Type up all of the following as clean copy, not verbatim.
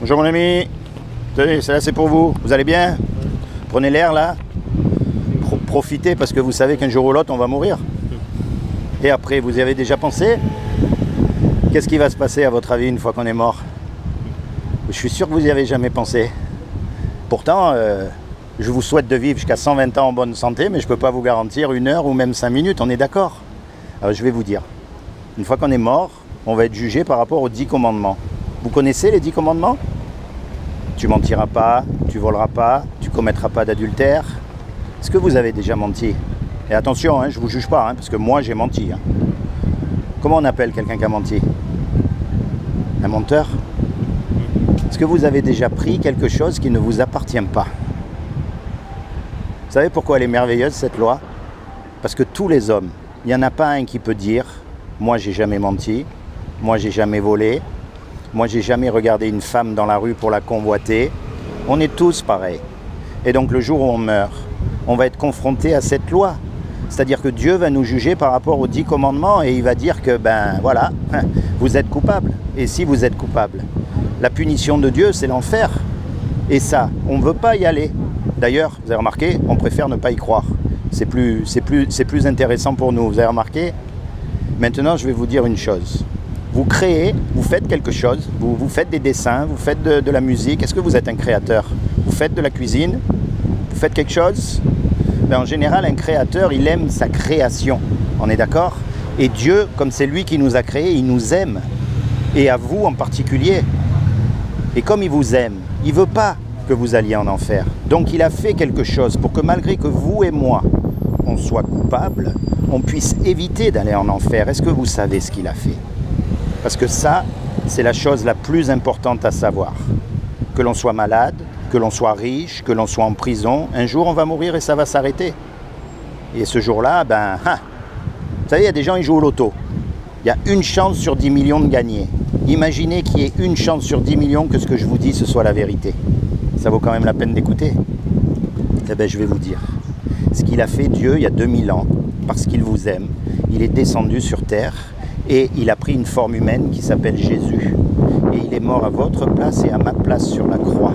Bonjour mon ami. Tenez, celle-là c'est pour vous. Vous allez bien? Prenez l'air là. Profitez parce que vous savez qu'un jour ou l'autre on va mourir. Et après, vous y avez déjà pensé? Qu'est-ce qui va se passer à votre avis une fois qu'on est mort? Je suis sûr que vous n'y avez jamais pensé. Pourtant, je vous souhaite de vivre jusqu'à 120 ans en bonne santé, mais je ne peux pas vous garantir 1 heure ou même 5 minutes, on est d'accord? Alors je vais vous dire, une fois qu'on est mort, on va être jugé par rapport aux 10 commandements. Vous connaissez les 10 commandements? Tu mentiras pas, tu voleras pas, tu commettras pas d'adultère. Est-ce que vous avez déjà menti? Et attention, je ne vous juge pas, parce que moi j'ai menti. Comment on appelle quelqu'un qui a menti? Un menteur? Est-ce que vous avez déjà pris quelque chose qui ne vous appartient pas? Vous savez pourquoi elle est merveilleuse cette loi? Parce que tous les hommes, il n'y en a pas un qui peut dire « moi j'ai jamais menti, moi j'ai jamais volé, moi j'ai jamais regardé une femme dans la rue pour la convoiter ». On est tous pareils. Et donc le jour où on meurt, on va être confronté à cette loi. C'est-à-dire que Dieu va nous juger par rapport aux 10 commandements et il va dire que, voilà, vous êtes coupable. Et si vous êtes coupable, la punition de Dieu, c'est l'enfer. Et ça, on ne veut pas y aller. D'ailleurs, vous avez remarqué, on préfère ne pas y croire. C'est plus intéressant pour nous, vous avez remarqué? Maintenant, je vais vous dire une chose. Vous créez, vous faites quelque chose, vous faites des dessins, vous faites de la musique. Est-ce que vous êtes un créateur? Vous faites de la cuisine? Vous faites quelque chose? En général, un créateur, il aime sa création. On est d'accord? Et Dieu, comme c'est lui qui nous a créés, il nous aime. Et à vous en particulier. Et comme il vous aime, il ne veut pas que vous alliez en enfer. Donc il a fait quelque chose pour que malgré que vous et moi, on soit coupables, on puisse éviter d'aller en enfer. Est-ce que vous savez ce qu'il a fait? Parce que ça, c'est la chose la plus importante à savoir. Que l'on soit malade, que l'on soit riche, que l'on soit en prison, un jour on va mourir et ça va s'arrêter. Et ce jour-là, vous savez, il y a des gens qui jouent au loto. Il y a une chance sur 10 millions de gagner. Imaginez qu'il y ait une chance sur 10 millions que ce que je vous dis, ce soit la vérité. Ça vaut quand même la peine d'écouter? Eh bien, je vais vous dire. Ce qu'il a fait Dieu il y a 2000 ans, parce qu'il vous aime, il est descendu sur terre et il a pris une forme humaine qui s'appelle Jésus. Et il est mort à votre place et à ma place sur la croix.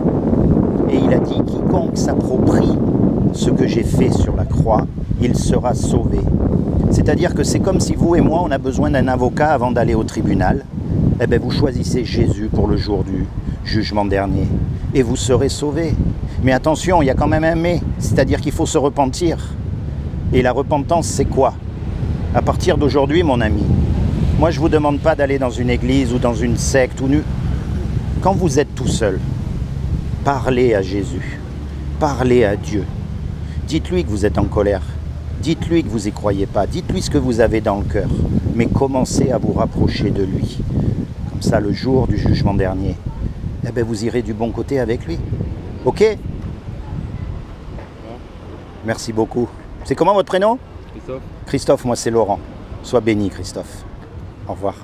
Et il a dit, quiconque s'approprie ce que j'ai fait sur la croix, il sera sauvé. C'est-à-dire que c'est comme si vous et moi, on a besoin d'un avocat avant d'aller au tribunal. Eh bien, vous choisissez Jésus pour le jour du jugement dernier. Et vous serez sauvés. Mais attention, il y a quand même un mais. C'est-à-dire qu'il faut se repentir. Et la repentance, c'est quoi? À partir d'aujourd'hui, mon ami, moi, je ne vous demande pas d'aller dans une église ou dans une secte. Quand vous êtes tout seul, parlez à Jésus, parlez à Dieu. Dites-lui que vous êtes en colère, dites-lui que vous n'y croyez pas, dites-lui ce que vous avez dans le cœur, mais commencez à vous rapprocher de lui. Comme ça, le jour du jugement dernier, eh bien, vous irez du bon côté avec lui. Ok? Merci beaucoup. C'est comment votre prénom? Christophe. Christophe, moi c'est Laurent. Sois béni, Christophe. Au revoir.